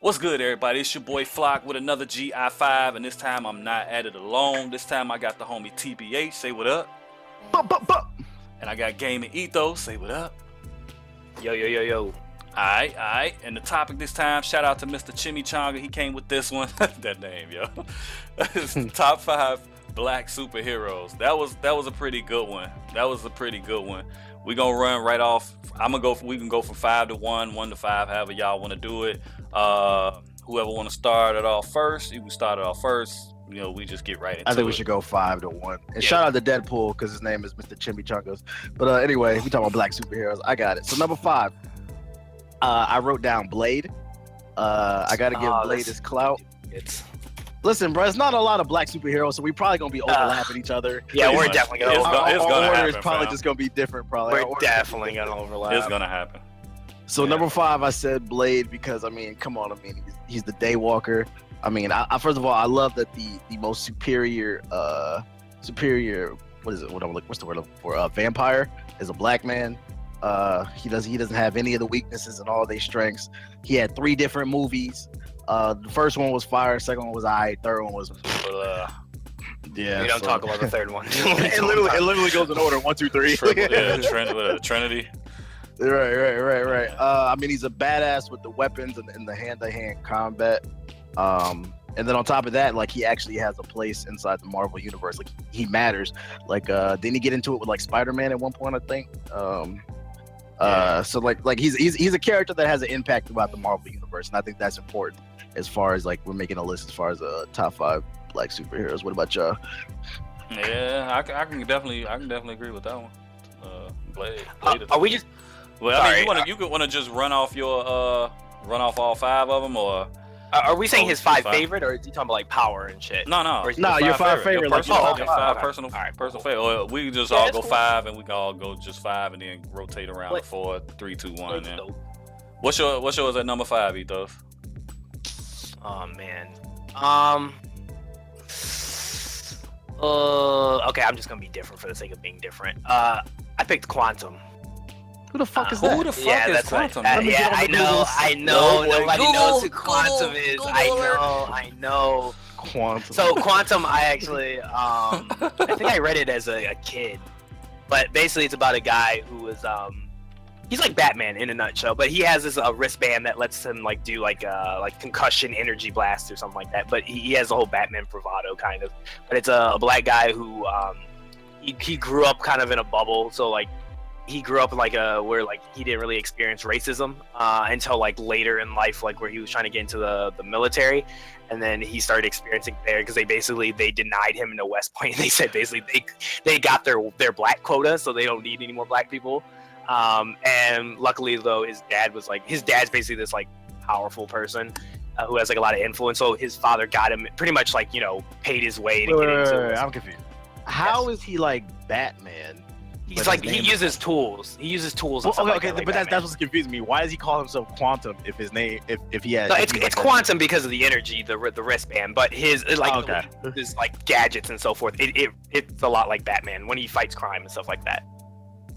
What's good, everybody? It's your boy Flock with another GI5, and this time I'm not at it alone. This time I got the homie TBH, say what up. And I got Gaming Ethos, say what up. Yo. Alright. And the topic this time, shout out to Mr. Chimichanga. He came with this one. That name, yo. It's top 5 black superheroes. That was a pretty good one. We gonna run right off. We can go from 5 to 1, 1 to 5, however y'all want to do it. Whoever want to start it off first, you can start it off first. You know, we just get right into it. I think we should go 5 to 1. And shout out to Deadpool because his name is Mr. Chimichangas. But anyway, we talking about black superheroes. I got it. So number 5, I wrote down Blade. I gotta give Blade his clout. Listen, bro, it's not a lot of black superheroes, so we probably gonna be overlapping each other. Yeah, we're definitely gonna overlap. It's gonna happen. It's probably just gonna be different. Probably. We're definitely gonna overlap. It's gonna happen. So number 5, I said Blade because I mean, come on, I mean, he's the Daywalker. I mean, I first of all, I love that the most superior, what is it? What's the word I'm looking for? Vampire is a black man. He doesn't have any of the weaknesses and all their strengths. He had 3 different movies. The first one was fire, second one was third one was yeah. We don't talk about the third one. it literally goes in order 1, 2, 3. Trinity. Right. I mean, he's a badass with the weapons and the hand-to-hand combat. And then on top of that, like, he actually has a place inside the Marvel universe. Like, he matters. Like, didn't he get into it with like Spider-Man at one point? I think. So like he's a character that has an impact throughout the Marvel universe, and I think that's important as far as like we're making a list as far as top 5 black superheroes. What about y'all? Yeah, I can definitely agree with that one. Blade Are we just? Well, I mean, you could want to just run off all 5 of them, or Are we saying his 5 favorite, or is he talking about like power and shit? No, your 5 favorite. Your personal favorite. Or we can just all go 5, and we can all go just 5, and then rotate around to 4, 3, 2, 1. And then what's yours at number 5, Ethos? Oh man. Okay, I'm just gonna be different for the sake of being different. I picked Quantum. Who the fuck is that? Who the fuck is Quantum? I know. Nobody knows who Quantum is. I know. Quantum. So Quantum, I actually, I think I read it as a kid, but basically it's about a guy who was, he's like Batman in a nutshell, but he has this wristband that lets him like do like concussion energy blast or something like that. But he has the whole Batman bravado kind of. But it's a black guy who, he grew up kind of in a bubble, so like. He grew up like where like he didn't really experience racism until like later in life, like where he was trying to get into the military, and then he started experiencing there because they denied him in the West Point. They said basically they got their black quota, so they don't need any more black people. And luckily though, his dad's basically this like powerful person who has like a lot of influence. So his father got him pretty much like paid his way to get into. I'm confused. How is he like Batman? He's like he uses tools. He uses tools. Okay, but that's what's confusing me. Why does he call himself Quantum if his name if he has? No, it's Quantum because of the energy, the wristband. But his his like gadgets and so forth. It's a lot like Batman when he fights crime and stuff like that.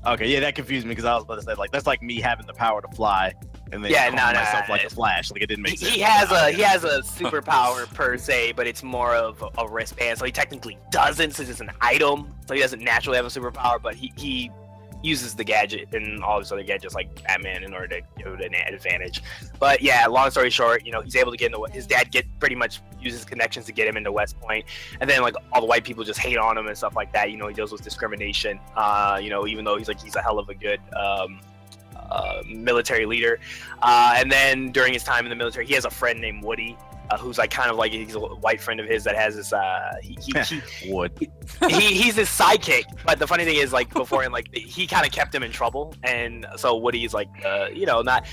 Okay, yeah, that confused me because I was about to say like that's like me having the power to fly and then myself like the Flash. Like it didn't make sense. He has a superpower per se, but it's more of a wristband. So he technically doesn't, since it's an item. So he doesn't naturally have a superpower, but he uses the gadget and all these other gadgets like Batman in order to give it an advantage. But yeah, long story short, he's able to get into his dad pretty much uses connections to get him into West Point, and then like all the white people just hate on him and stuff like that. He deals with discrimination. Even though he's a hell of a good military leader, and then during his time in the military, he has a friend named Woody. Who's like kind of like he's a white friend of his that has this he's his sidekick. But the funny thing is like before, and like he kind of kept him in trouble, and so Woody's like not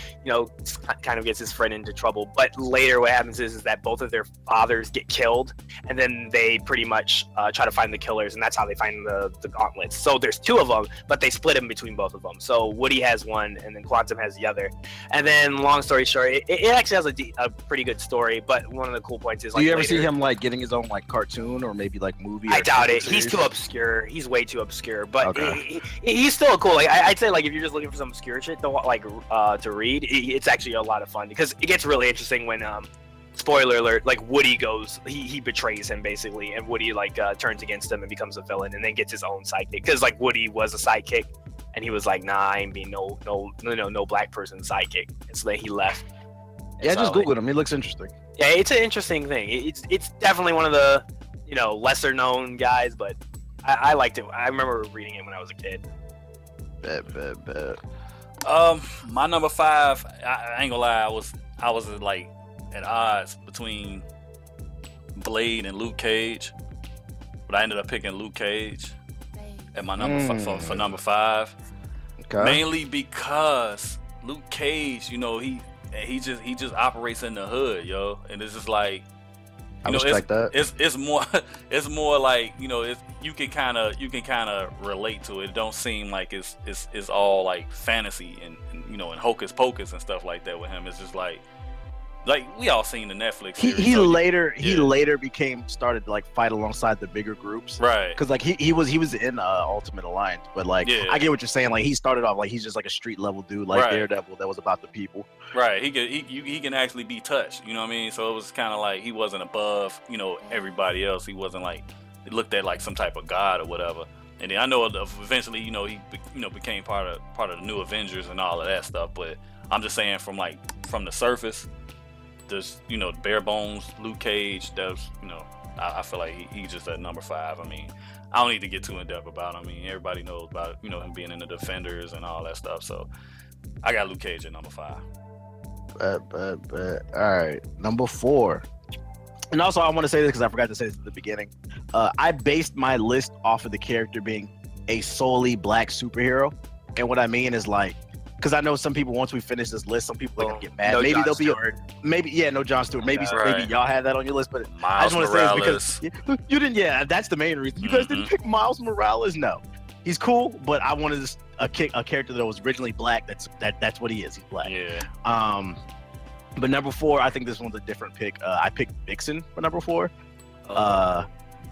kind of gets his friend into trouble. But later what happens is that both of their fathers get killed, and then they pretty much try to find the killers, and that's how they find the gauntlets. So there's 2 of them, but they split them between both of them. So Woody has one, and then Quantum has the other. And then, long story short, it actually has a pretty good story. But one of the cool points is, like, do you ever see him like getting his own like cartoon or maybe like movie? I or doubt it. series? He's too obscure. He's way too obscure. But Okay. he's still cool. Like, I'd say, like, if you're just looking for some obscure shit to read, it's actually a lot of fun because it gets really interesting when spoiler alert, like, Woody goes, he betrays him basically, and Woody like turns against him and becomes a villain, and then gets his own sidekick because, like, Woody was a sidekick, and he was like, nah, I ain't being no black person sidekick, and so then he left. And Yeah, so, just Googled him. He looks interesting. yeah, it's an interesting thing. It's definitely one of the lesser known guys, but I liked it. I remember reading it when I was a kid. Bet. My number 5, I ain't gonna lie, I was like at odds between Blade and Luke Cage, but I ended up picking Luke Cage at my number for number 5. Okay. Mainly because Luke Cage, he just operates in the hood, yo, and it's just like, I respect that. It's more like, you can kind of relate to it. It don't seem like it's all like fantasy and and hocus pocus and stuff like that with him. It's just like we all seen the Netflix series. He later started to like fight alongside the bigger groups, right? Because like he was in Ultimate Alliance, but like I get what you're saying. Like he started off like he's just like a street level dude, like Daredevil that was about the people. Right. He can actually be touched. You know what I mean? So it was kind of like he wasn't above everybody else. He wasn't like looked at like some type of god or whatever. And then I know eventually he became part of the new Avengers and all of that stuff. But I'm just saying from the surface. Just bare bones Luke Cage. That's I feel like he's just at number 5. I mean, I don't need to get too in depth about him. I mean, everybody knows about him being in the Defenders and all that stuff. So I got Luke Cage at number 5. Bet. All right, number 4. And also, I want to say this because I forgot to say this at the beginning. I based my list off of the character being a solely black superhero, and what I mean is like. Because I know some people, once we finish this list, some people are gonna get mad. No Maybe Jon they'll Stewart. No Jon Stewart. Maybe y'all had that on your list, but I Miles just want to Morales. say it's because you didn't. Yeah, that's the main reason. You guys didn't pick Miles Morales. No, he's cool, but I wanted a character that was originally black. That's what he is. He's black. Yeah. But number 4, I think this one's a different pick. I picked Vixen for number 4. The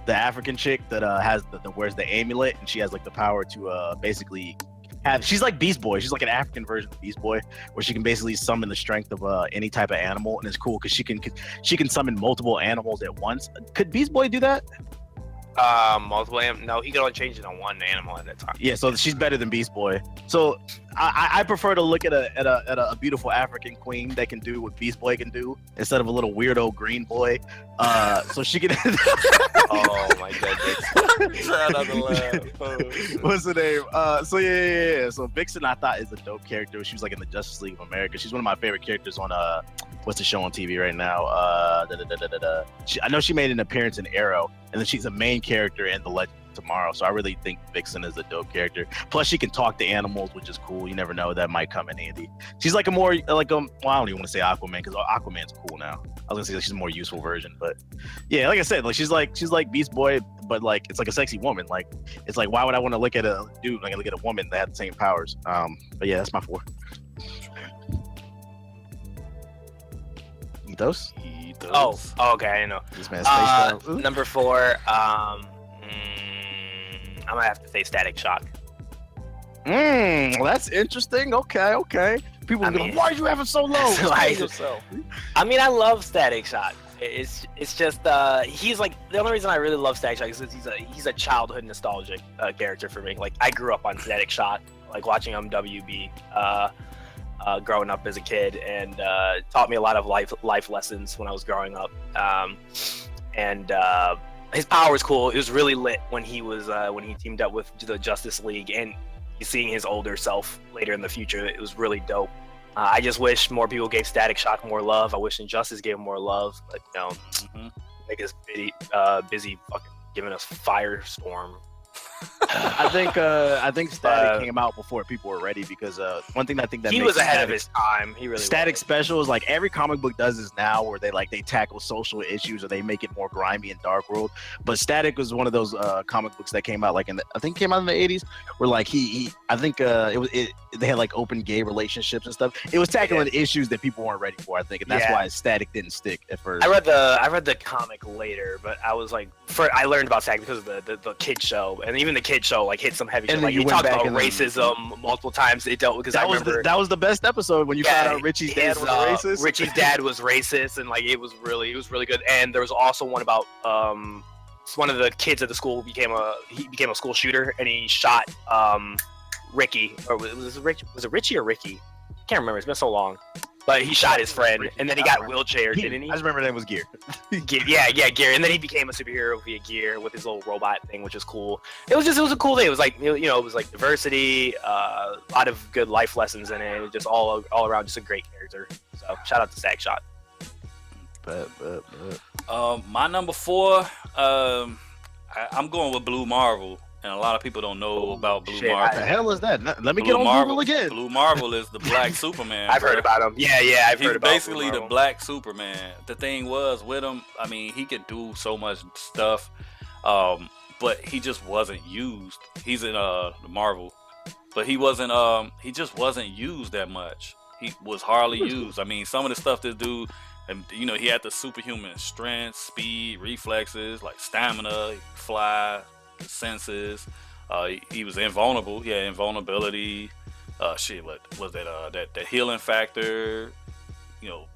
African chick that wears the amulet, and she has like the power to basically. She's like Beast Boy. She's like an African version of Beast Boy, where she can basically summon the strength of any type of animal, and it's cool because she can summon multiple animals at once. Could Beast Boy do that? Multiple no, he can only change it on one animal at a time. Yeah, so she's better than Beast Boy. So I prefer to look at a beautiful African queen that can do what Beast Boy can do instead of a little weirdo green boy. So she can. Oh my goodness! Try not to laugh. What's the name? So yeah. So Vixen, I thought, is a dope character. She was like in the Justice League of America. She's one of my favorite characters on what's the show on TV right now? I know she made an appearance in Arrow, and then she's a main character in The Legend of Tomorrow. So I really think Vixen is a dope character. Plus, she can talk to animals, which is cool. You never know, that might come in handy. She's like well, I don't even want to say Aquaman because Aquaman's cool now. I was gonna say she's a more useful version, but yeah, like I said, like she's like Beast Boy, but like it's like a sexy woman. Like it's like, why would I want to look at a dude? Like look at a woman that had the same powers. But yeah, that's my 4. Ethos. Oh, okay, I know. This man's face down. Number 4. I'm gonna have to say Static Shock. Well, that's interesting. Okay. People are going, why are you having so low? I mean, I love Static Shock. It's just he's like the only reason I really love Static Shock is he's a childhood nostalgic character for me. Like I grew up on Static Shock, like watching him WB growing up as a kid, and taught me a lot of life lessons when I was growing up. And his power was cool. It was really lit when he teamed up with the Justice League, and seeing his older self later in the future. It was really dope. I just wish more people gave Static Shock more love. I wish Injustice gave him more love, but niggas busy fucking giving us Firestorm. I think Static came out before people were ready because one thing I think that he was ahead of his time. He really Static was. Special is like every comic book does this now, where they tackle social issues or they make it more grimy and dark world. But Static was one of those comic books that came out like I think came out in the 80s, where like he I think they had like open gay relationships and stuff. It was tackling issues that people weren't ready for, I think, and that's why Static didn't stick at first. I read the comic later, but I was like, I learned about Static because of the kid show, and even the kid show like hit some heavy shit. Like you talked about racism multiple times. It dealt because that was the best episode when you found out Richie's dad was racist. Richie's dad was racist, and like it was really good. And there was also one about one of the kids at the school became a school shooter, and he shot Ricky, or was it Richie or Ricky? Can't remember. It's been so long. But he shot his friend, and then he got wheelchaired, didn't he? I just remember his name was Gear. Gear. And then he became a superhero via Gear with his little robot thing, which is cool. It was a cool day. It was like, it was like diversity, a lot of good life lessons in it. Just all around, just a great character. So shout out to Stack Shot. My number 4, I'm going with Blue Marvel. And a lot of people don't know about Blue Marvel. What the hell is that? Let me get on Google again. Blue Marvel is the Black Superman. I've heard about him. Yeah, I've heard about him. He's basically the Black Superman. The thing was with him, I mean, he could do so much stuff, but he just wasn't used. He's in the Marvel, but he just wasn't used that much. He was hardly used. I mean, some of the stuff this dude, and he had the superhuman strength, speed, reflexes, like stamina, he could fly, senses. He was invulnerable. He had invulnerability. What was that? That healing factor. He could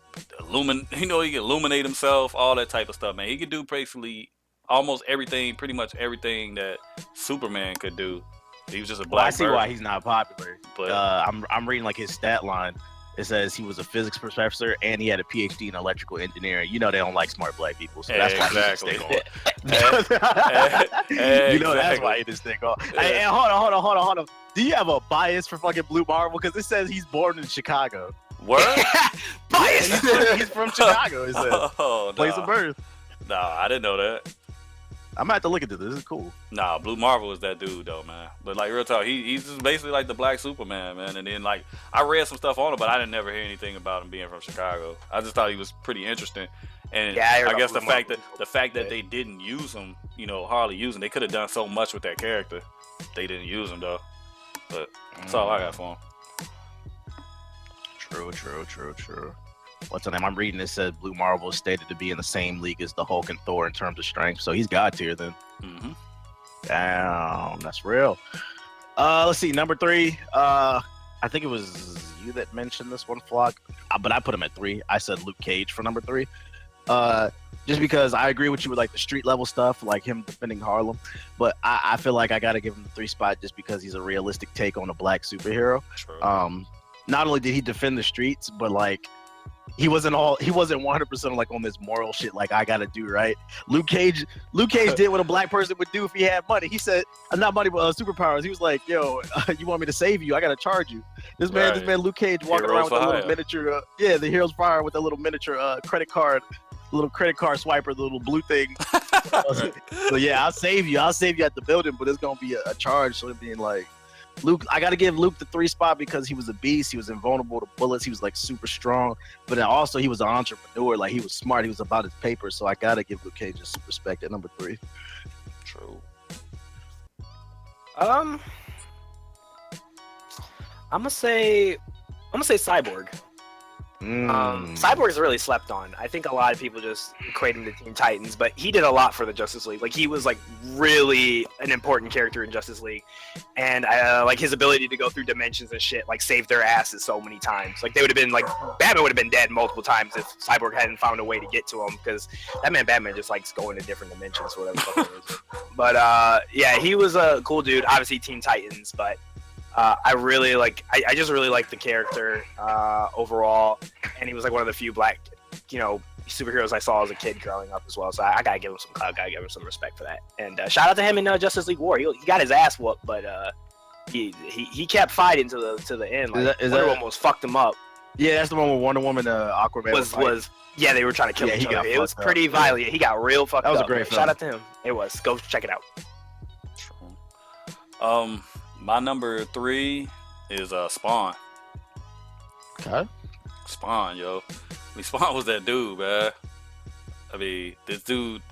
illuminate himself. All that type of stuff, man. He could do basically almost everything, pretty much everything that Superman could do. He was just a black. I see why he's not popular. But I'm reading like his stat line. It says he was a physics professor and he had a PhD in electrical engineering. They don't like smart black people, so that's why he didn't stick on. That's why he didn't stick on. Hey, hold on. Do you have a bias for fucking Blue Marvel? Because it says he's born in Chicago. Word? Bias. He's from Chicago. It says place of birth. Nah, I didn't know that. I'm gonna have to look into this. This is cool. Nah, Blue Marvel is that dude though, man. But like real talk, he's just basically like the Black Superman, man. And then like I read some stuff on him, but I didn't never hear anything about him being from Chicago. I just thought he was pretty interesting. And I guess the fact that they didn't use him, hardly use him. They could have done so much with that character. They didn't use him though. But that's all I got for him. True. What's the name? I'm reading. It says Blue Marvel is stated to be in the same league as the Hulk and Thor in terms of strength, so he's God tier then. Mm-hmm. Damn, that's real. Let's see, number 3. I think it was you that mentioned this one, Flock, but I put him at 3. I said Luke Cage for number 3. Just because I agree with you with like the street level stuff, like him defending Harlem, but I feel like I gotta give him the 3 spot just because he's a realistic take on a black superhero. True. Not only did he defend the streets, but like he wasn't 100% like on this moral shit like I gotta do right. Luke Cage did what a black person would do if he had money. He said not money but superpowers. He was like, yo, you want me to save you, I gotta charge you. This man Luke Cage walking around with a little miniature the Heroes for Hire with a little miniature credit card swiper, the little blue thing. So yeah, I'll save you at the building, but it's gonna be a charge. So it being like Luke, I gotta give Luke the 3 spot because he was a beast. He was invulnerable to bullets. He was like super strong, but then also he was an entrepreneur. Like he was smart. He was about his paper. So I gotta give Luke Cage some respect at number 3. True. I'm gonna say Cyborg. Cyborg is really slept on. I think a lot of people just equate him to Teen Titans, but he did a lot for the Justice League. Like he was like really an important character in Justice League, and like his ability to go through dimensions and shit, like saved their asses so many times. Like they would have been like Batman would have been dead multiple times if Cyborg hadn't found a way to get to him, because Batman just likes going to different dimensions or whatever. But yeah, he was a cool dude. Obviously Teen Titans, but I just really like the character overall, and he was like one of the few black, superheroes I saw as a kid growing up as well. So I gotta give him some clout, gotta give him some respect for that. And shout out to him in Justice League War. He got his ass whooped, but he kept fighting to the end. Like Wonder Woman almost fucked him up. Yeah, that's the one where Wonder Woman, Aquaman was. Yeah, they were trying to kill each other. It was pretty violent. He got real fucked up. That was a great film. Shout out to him. It was. Go check it out. My number 3 is Spawn. Okay. Spawn, yo. I mean, Spawn was that dude, man. I mean, this dude,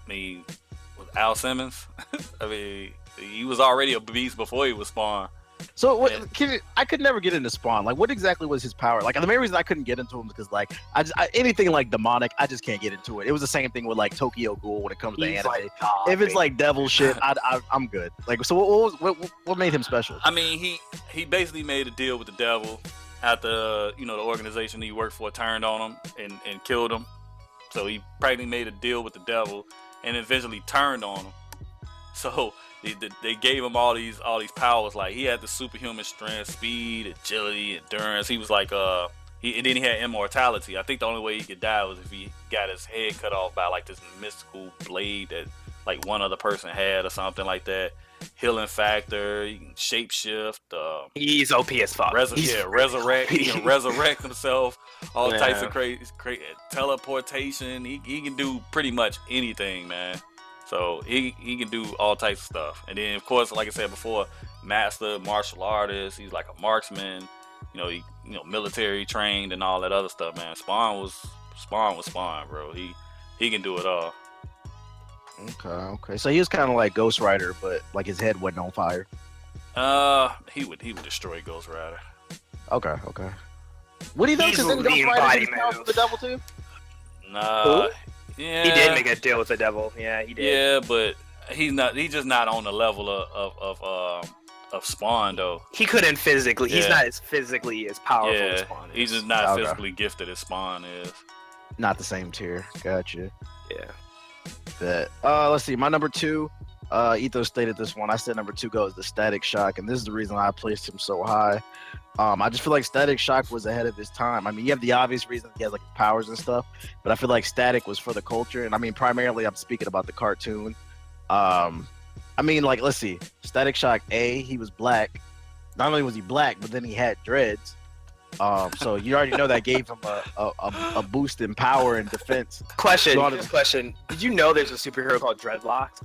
was Al Simmons. I mean, he was already a beast before he was Spawn. So I could never get into Spawn. Like, what exactly was his power? Like, the main reason I couldn't get into him is because, like, anything like demonic, I just can't get into it. It was the same thing with like Tokyo Ghoul when it comes to anime. Like, if it's like devil shit, I'm good. Like, so what made him special? I mean, he basically made a deal with the devil after the organization he worked for turned on him and killed him. So he practically made a deal with the devil and eventually turned on him. So they gave him all these powers. Like, he had the superhuman strength, speed, agility, endurance. He was like and then he had immortality. I think the only way he could die was if he got his head cut off by like this mystical blade that like one other person had or something like that. Healing factor, he can shapeshift. He's OP as fuck. Resurrect. He can resurrect himself. All types of crazy teleportation. He can do pretty much anything, man. So he can do all types of stuff. And then, of course, like I said before, master martial artist. He's like a marksman. He military trained and all that other stuff, man. Spawn was Spawn, bro. He can do it all. Okay. So he was kind of like Ghost Rider, but like his head wasn't on fire. He would destroy Ghost Rider. Okay. Would he though? Because then Ghost Rider is powerful for the devil too. Nah. Who? Yeah. He did make a deal with the devil. Yeah, he did. Yeah, but he's just not on the level of Spawn though. He couldn't physically. He's not as physically as powerful as Yeah, Spawn is. he's just not physically gifted as Spawn is. Not the same tier. Gotcha. Yeah. That. Let's see. My number 2. Ethos stated this one. I said number 2 goes the Static Shock, and this is the reason I placed him so high. I just feel like Static Shock was ahead of his time. I mean, you have the obvious reasons he has like powers and stuff, but I feel like Static was for the culture, and I mean, primarily I'm speaking about the cartoon. I mean, like, let's see. Static Shock, he was black. Not only was he black, but then he had dreads. So you already know that gave him a boost in power and defense. Question. Did you know there's a superhero called Dreadlocks?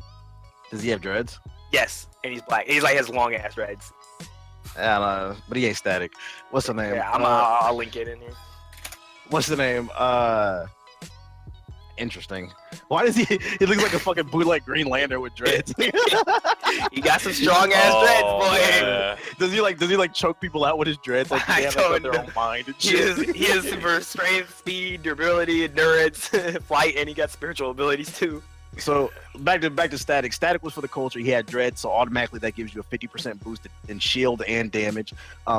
Does he have dreads? Yes, and he's black. He's like has long ass dreads. I don't know, but he ain't Static. What's the name? Yeah, I'll link it in here. What's the name? Interesting. Why does he looks like a fucking bootleg Green Lantern with dreads? He got some strong ass dreads, boy. Yeah. Does he like choke people out with his dreads? Like I they have don't their own mind and He shit. has super strength, speed, durability, endurance, flight, and he got spiritual abilities too. So back to Static. Static was for the culture. He had dreads, so automatically that gives you a 50% boost in shield and damage.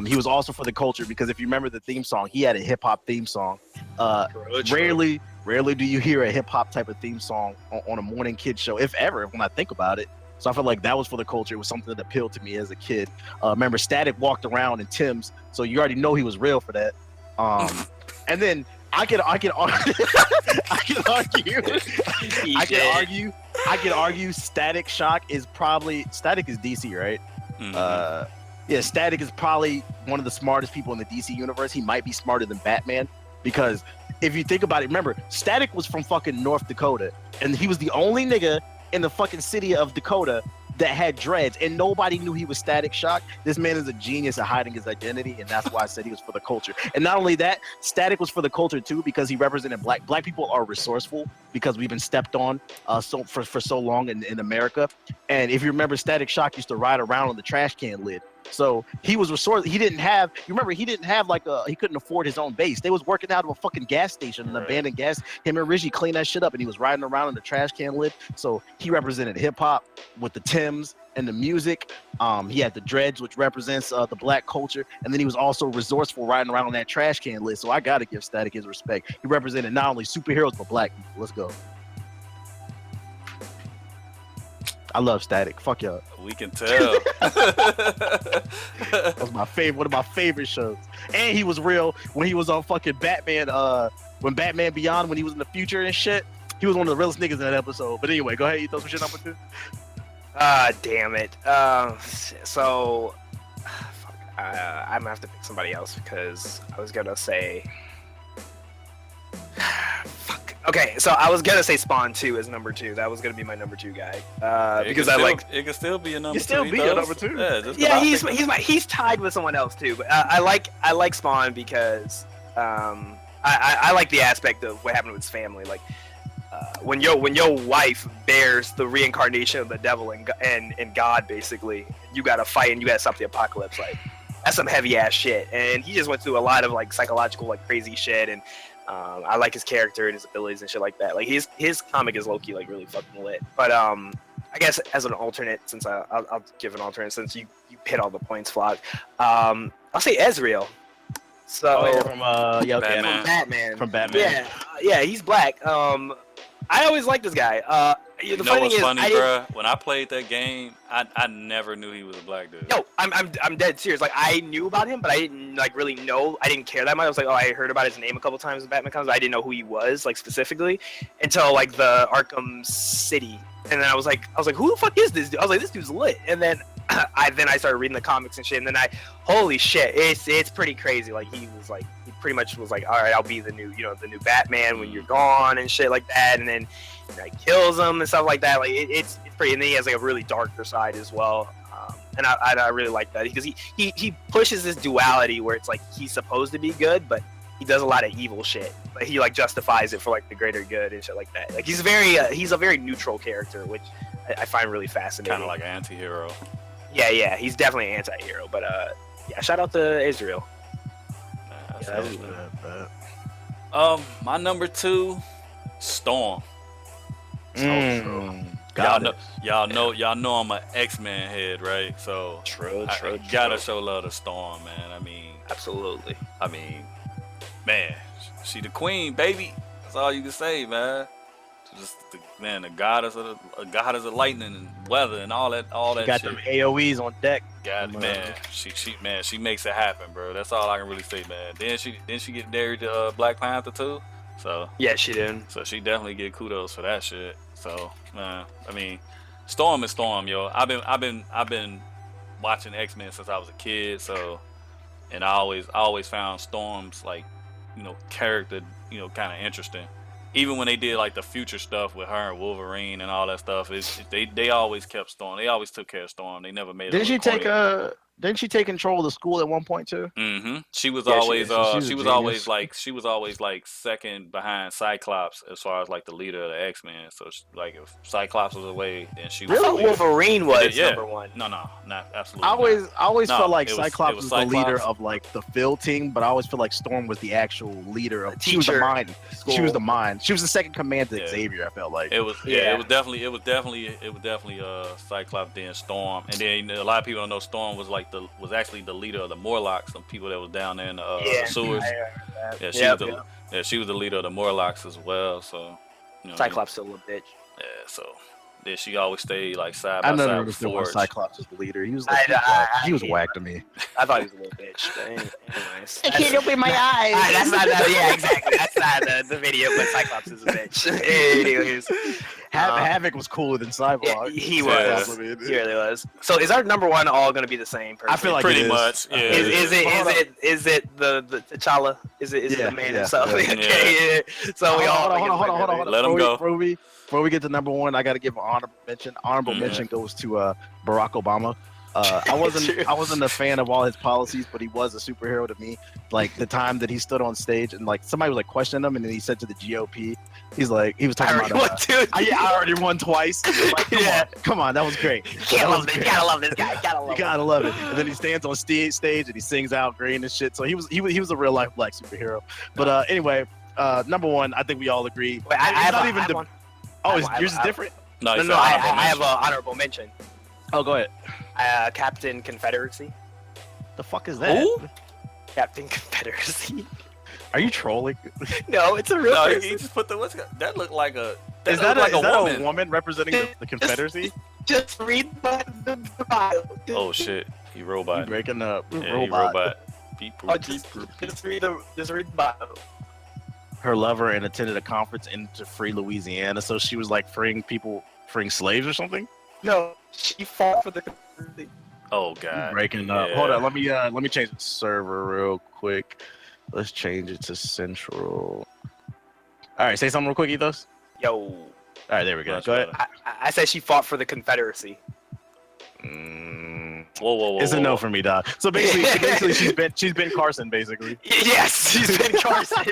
He was also for the culture because if you remember the theme song, he had a hip hop theme song. Rarely do you hear a hip hop type of theme song on a morning kid show, if ever, when I think about it. So I feel like that was for the culture. It was something that appealed to me as a kid. Remember, Static walked around in Tim's, so you already know he was real for that. And then I could argue Static Shock is probably Static is DC, right? Mm-hmm. Yeah, Static is probably one of the smartest people in the DC universe. He might be smarter than Batman because if you think about it, remember, Static was from fucking North Dakota, and he was the only nigga in the fucking city of Dakota that had dreads, and nobody knew he was Static Shock. This man is a genius at hiding his identity, and that's why I said he was for the culture. And not only that, Static was for the culture too because he represented black people are resourceful because we've been stepped on for so long in America. And if you remember, Static Shock used to ride around on the trash can lid. So he was resourceful. He didn't have he couldn't afford his own base. They was working out of a fucking gas station, an abandoned gas. Him and Reggie cleaned that shit up, and he was riding around in the trash can lid. So he represented hip hop with the Timbs and the music. He had the dreads, which represents the black culture, and then he was also resourceful riding around on that trash can lid. So I gotta give Static his respect. He represented not only superheroes but black people. Let's go. I love Static. Fuck y'all. We can tell. That was my favorite. One of my favorite shows. And he was real when he was on fucking Batman. When Batman Beyond, when he was in the future and shit. He was one of the realest niggas in that episode. But anyway, go ahead. Ethos, what's your number 2? Damn it. I'm gonna have to pick somebody else because I was gonna say. Fuck. Okay, so I was gonna say Spawn 2 as number 2. That was gonna be my number 2 guy. Because it can still be a number 2. It still be a number 2. Yeah, he's tied with someone else too. But I like Spawn because I like the aspect of what happened with his family. Like when your wife bears the reincarnation of the devil and God, basically, you gotta fight and you gotta stop the apocalypse. Like, that's some heavy ass shit. And he just went through a lot of like psychological, like crazy shit. And I like his character and his abilities and shit like that. Like his comic is low key like really fucking lit. But I guess as an alternate, since I'll give an alternate since you hit all the points, Flog. I'll say Ezreal. So from Batman. From Batman. Yeah, he's black. I always liked this guy. You know what's funny, bro? When I played that game, I never knew he was a black dude. No, I'm dead serious. Like, I knew about him, but I didn't like really know. I didn't care that much. I was like, oh, I heard about his name a couple times in Batman comics, but I didn't know who he was, like, specifically, until like the Arkham City. And then I was like, who the fuck is this dude? I was like, this dude's lit. And then I started reading the comics and shit. And then holy shit, it's pretty crazy. Like, he pretty much was like, all right, I'll be the new Batman when you're gone and shit like that. And then kills him and stuff like that. Like, it's pretty. And then he has like a really darker side as well. And I really like that because he pushes this duality where it's like he's supposed to be good, but he does a lot of evil shit. But he like justifies it for like the greater good and shit like that. Like, he's a very neutral character, which I find really fascinating. Kind of like an anti-hero. Yeah, he's definitely an anti-hero. But yeah, shout out to Israel. My number 2, Storm. Y'all know I'm an X-Men head, right? So true. Gotta show love to Storm, man. I mean, absolutely. I mean, man, she the queen, baby. That's all you can say, man. Just the goddess of lightning and weather and all that got shit. Them AOE's on deck. God, man, she makes it happen, bro. That's all I can really say, man. Then she get married to Black Panther too. So yeah, she did. So she definitely get kudos for that shit. So I mean, Storm is Storm, yo. I've been watching X-Men since I was a kid. So, and I always found Storm's like, character, kind of interesting. Even when they did like the future stuff with her and Wolverine and all that stuff, they always kept Storm. They always took care of Storm. They never made it. Didn't she take control of the school at one point too? Mm-hmm. She was always like second behind Cyclops as far as like the leader of the X-Men. So like if Cyclops was away, then she was. Really, Wolverine was number one. No, not absolutely. I always felt like Cyclops was the leader of like the field team, but I always feel like Storm was the actual leader of. She was the mind. She was the mind. She was the second command to Xavier. I felt like it was. Yeah, it was definitely Cyclops, then Storm, and then a lot of people don't know Storm was actually the leader of the Morlocks, some people that was down there in the sewers. She was the leader of the Morlocks as well. So, Cyclops still a bitch. Yeah, so then she always stayed like side I by never side with understood why Forge. Cyclops was the leader. He was he was whack to me. I thought he was a little bitch. But anyways, I can't open my eyes. That's not yeah, exactly. That's not the video, but Cyclops is a bitch. Anyways. Havoc was cooler than Cyborg. Yeah, he was. He really was. So is our number 1 all going to be the same person? I feel like pretty much. Yeah. Is it the T'Challa? Is it the man himself? Yeah. Okay. Yeah. So we all hold on. Let him go. Before we get to number 1, I got to give an honorable mention. Honorable mention goes to Barack Obama. I wasn't a fan of all his policies, but he was a superhero to me. Like the time that he stood on stage and like somebody was like questioning him, and then he said to the GOP, he was talking about I already won twice. Like, come on, that was great. You gotta love this guy. You gotta love it. And then he stands on stage and he sings Al Green and shit. So he was a real life black superhero. But anyway, number 1, I think we all agree. Wait, yours is different? No, I have an honorable mention. Oh, go ahead. Captain Confederacy. The fuck is that? Who? Captain Confederacy. Are you trolling? No, it's a real person. He just put that looked like a. Is that a woman representing the Confederacy? Just read the bio. Oh shit, he robot. You breaking up. Yeah, robot. Just read the bio. Her lover and attended a conference into Free Louisiana, so she was like freeing slaves or something. No, she fought for the Confederacy. Oh god, breaking up. Hold on, let me change the server real quick. Let's change it to Central. All right, say something real quick, Ethos. Yo. All right, there we go. Go ahead. I said she fought for the Confederacy. Whoa. It's a no for me, dog. So basically, she's been Carson, basically. Yes, she's been Carson.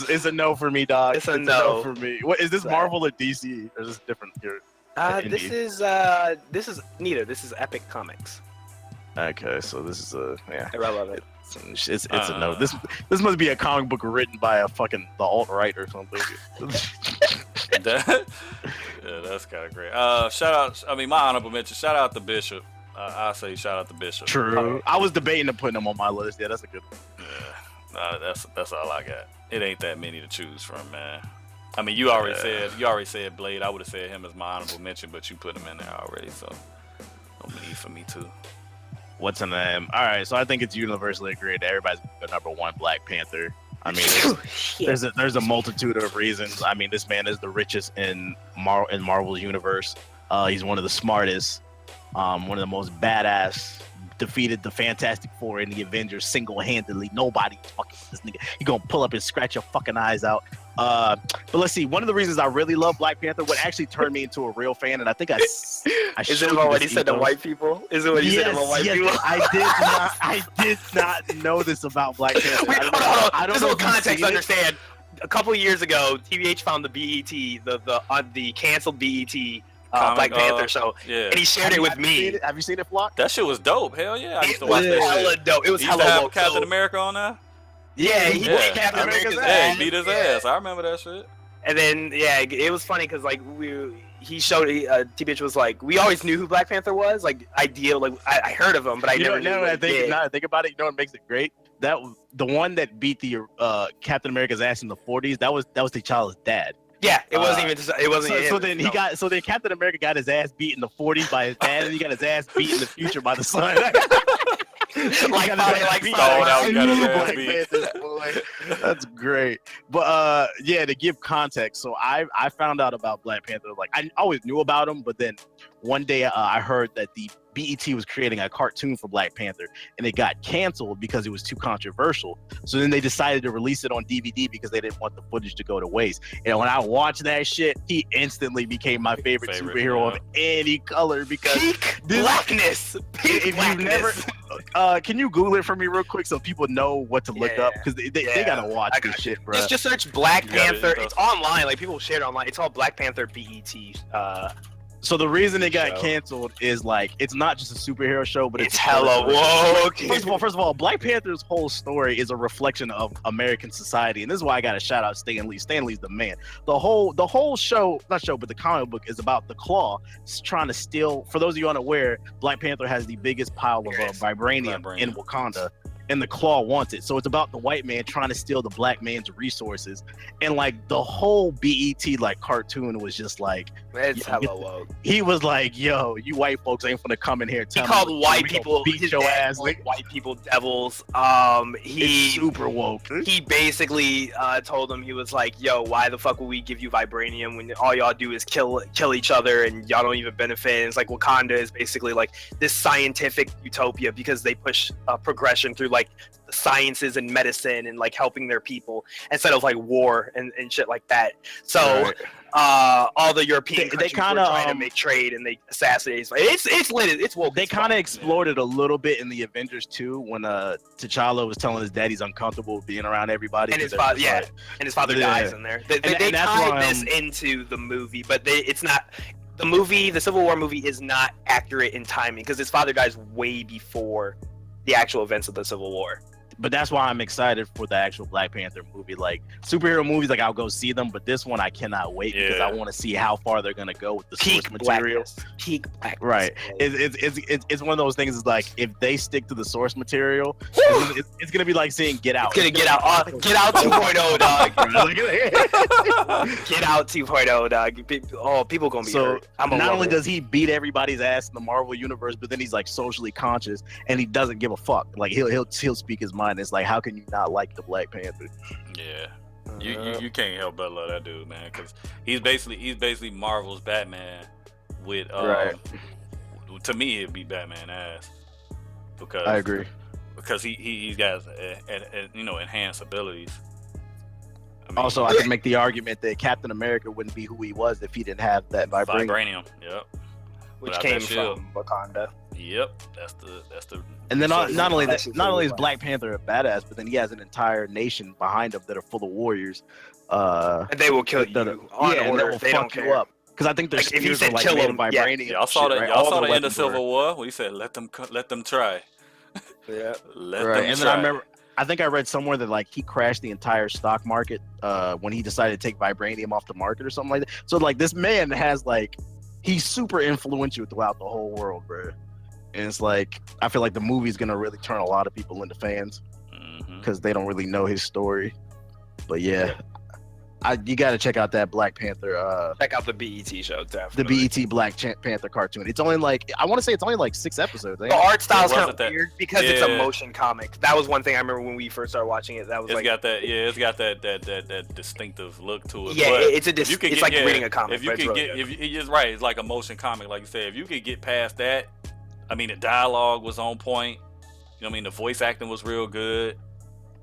It's a no for me, dog. It's a no for me. What is this, Marvel or DC? Or is this different here? This is neither. This is Epic Comics. Okay, so this is Irrelevant. It's a no. This must be a comic book written by the alt-right or something. That's kind of great. Shout out. I mean, my honorable mention. Shout out to Bishop. I say shout out to Bishop. True. I was debating to put him on my list. Yeah, that's a good one. Yeah. That's all I got. It ain't that many to choose from, man. I mean, you already said Blade. I would have said him as my honorable mention, but you put him in there already, so no need for me to. What's in name? All right, so I think it's universally agreed that everybody's the number one Black Panther. I mean, there's a multitude of reasons. I mean, this man is the richest in Marvel's universe. He's one of the smartest, one of the most badass. Defeated the Fantastic Four and the Avengers single-handedly. Nobody fucking this nigga. He gonna pull up and scratch your fucking eyes out. But let's see. One of the reasons I really love Black Panther, what actually turned me into a real fan, and I think I is it about what he said to white people? Is it what he said about white people? I did not know this about Black Panther. Wait, hold on. I don't know context. Understand? A couple of years ago, TVH found the BET, the canceled BET. Black Panther show, and he shared it with me. Have you seen it, Flock? That shit was dope. Hell yeah, I used to watch that It was shit. hella dope. It was hella dope. Captain America on there. Yeah, he beat Captain America's ass. He beat his ass. I remember that shit. And then it was funny because like he showed T-Bitch was like, we always knew who Black Panther was. Like ideal, like I heard of him, but I never knew. Now that I think about it, you know what makes it great? That the one that beat the Captain America's ass in the 40s. That was T'Challa's dad. Yeah, it wasn't even. It wasn't. So then Captain America got his ass beat in the 40s by his dad, and he got his ass beat in the future by the son. That's great. But to give context, so I found out about Black Panther. Like I always knew about him, but then one day I heard that the BET was creating a cartoon for Black Panther, and it got canceled because it was too controversial. So then they decided to release it on DVD because they didn't want the footage to go to waste. And when I watched that shit, he instantly became my favorite superhero of any color because peak blackness. If you've never, can you Google it for me real quick so people know what to look up because they gotta watch this shit, bro. Just search Black Panther. It's online. Like people share it online. It's all Black Panther BET. So the reason it got canceled is like it's not just a superhero show, but it's hella woke. First of all, Black Panther's whole story is a reflection of American society, and this is why I got to shout out Stan Lee. Stan Lee's the man. The whole show, not show, but the comic book is about the Claw trying to steal. For those of you unaware, Black Panther has the biggest pile of vibranium in Wakanda. And the Claw wants it. So it's about the white man trying to steal the black man's resources. And like the whole BET like cartoon was just like it's hella woke. He was like, yo, you white folks ain't gonna come in here and tell me. He called white people beat your ass. Like white people devils. He's super woke. He basically told them, he was like, yo, why the fuck would we give you vibranium when all y'all do is kill each other and y'all don't even benefit? And it's like Wakanda is basically like this scientific utopia because they push progression through like sciences and medicine and like helping their people instead of like war and shit like that. So all the European countries were trying to make trade and they assassinated. It's lit. It's woke. They kind of explored it a little bit in the Avengers too when T'Challa was telling his dad he's uncomfortable being around everybody. And his father, and his father dies in there. They tied this into the movie, but it's not. The movie, the Civil War movie, is not accurate in timing because his father dies way before the actual events of the Civil War. But that's why I'm excited for the actual Black Panther movie. Like superhero movies, like I'll go see them, but this one I cannot wait because I want to see how far they're gonna go with the source material. Peak blackness. Right. It's one of those things. Is like if they stick to the source material, it's gonna be like seeing Get Out. It's gonna Get Out. Get Out 2.0, dog. Get Out 2.0, dog. Oh, people gonna be hurt. Not only does he beat everybody's ass in the Marvel universe, but then he's like socially conscious and he doesn't give a fuck. Like he'll speak his mind. It's like, how can you not like the Black Panther? Yeah, you can't help but love that dude, man, because he's basically Marvel's Batman with to me it'd be Batman ass because I agree because he's got enhanced abilities. I mean, also, I can make the argument that Captain America wouldn't be who he was if he didn't have that vibranium. Yep. which Without came that shield. from Wakanda. Yep, that's the. And then not only That's that, just not only is really Black Panther a badass, but then he has an entire nation behind him that are full of warriors. And they will kill you that on and order. that will They fuck don't you care. up. Because I think their Like, if he spears said are like kill made him, of yeah. vibranium. Y'all and saw shit, that. right? Y'all All saw their the end of weapons were- Civil War. When he said, "Let them try." Yeah. Let Right, them and try. then I remember, I think I read somewhere that like he crashed the entire stock market when he decided to take vibranium off the market or something like that. So like this man has like, he's super influential throughout the whole world, bro. And it's like I feel like the movie's gonna really turn a lot of people into fans because they don't really know his story. But yeah, you got to check out that Black Panther. Check out the BET show, The definitely. BET Black Panther cartoon. It's only like I want to say it's only like 6 episodes. The art style's kind wasn't of that- weird because it's a yeah. motion comic. That was one thing I remember when we first started watching it. That was It's like, got that. Yeah, it's got that distinctive look to it. yeah, but it's a if you could it's get- like reading a comic. If you but it's could really get, good. if you, it's right, it's like a motion comic, like you said. If you could get past that, I mean, the dialogue was on point. You know what I mean? The voice acting was real good.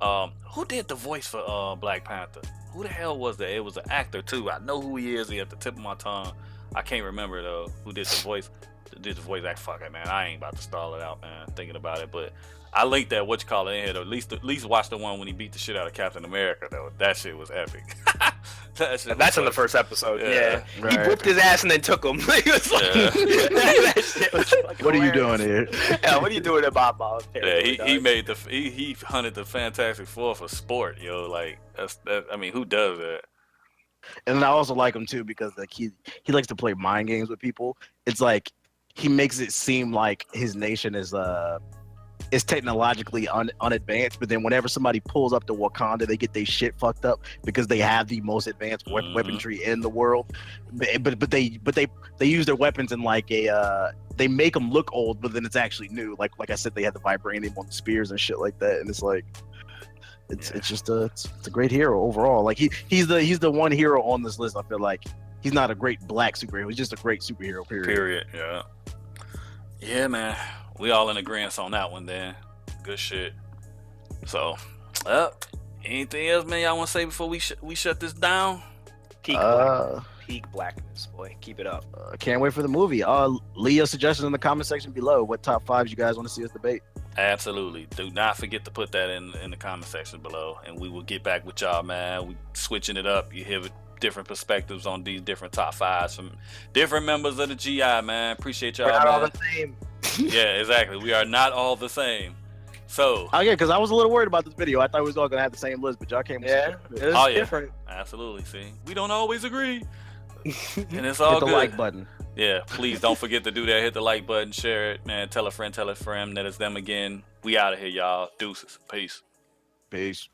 Who did the voice for Black Panther? Who the hell was that? It was an actor too. I know who he is. He at the tip of my tongue. I can't remember though. Who did the voice? Did the voice act? Fuck it, man. I ain't about to stall it out, man. Thinking about it, but I linked that in here. Though. At least watch the one when he beat the shit out of Captain America. Though that shit was epic. That shit was That's in the fun. first episode. Yeah. Yeah, he Right. whooped his ass and then took him. He was like, Yeah. that shit was fucking What are you hilarious. doing here? Yeah, what are you doing at my mom? Yeah, he made he hunted the Fantastic Four for sport, yo. Like I mean, who does that? And then I also like him too because like he likes to play mind games with people. It's like he makes it seem like his nation is technologically unadvanced, but then whenever somebody pulls up to Wakanda, they get their shit fucked up because they have the most advanced weaponry in the world. But they use their weapons in like a they make them look old, but then it's actually new. Like I said, they had the vibranium on the spears and shit like that, and it's like. It's just it's a great hero overall. Like he's the one hero on this list. I feel like he's not a great black superhero. He's just a great superhero. Period. Yeah. Yeah, man. We all in agreement on that one. Then good shit. So, anything else, man? Y'all want to say before we shut this down? Peak blackness, boy. Keep it up. Can't wait for the movie. Leave your suggestions in the comment section below. What top 5s you guys want to see us debate? Absolutely. Do not forget to put that in the comment section below, and we will get back with y'all, man. We switching it up. You hear different perspectives on these different top 5s from different members of the GI, man. Appreciate y'all, We're not man. all the same. Yeah, exactly. We are not all the same. So, Oh yeah, because I was a little worried about this video. I thought we was all gonna have the same list, but y'all came with Yeah, some- it's Oh, yeah. different. absolutely. See, we don't always agree, and it's all hit the good. like button. Yeah, please don't forget to do that. Hit the like button, share it, man. Tell a friend, that it's them again. We out of here, y'all. Deuces. Peace. Peace.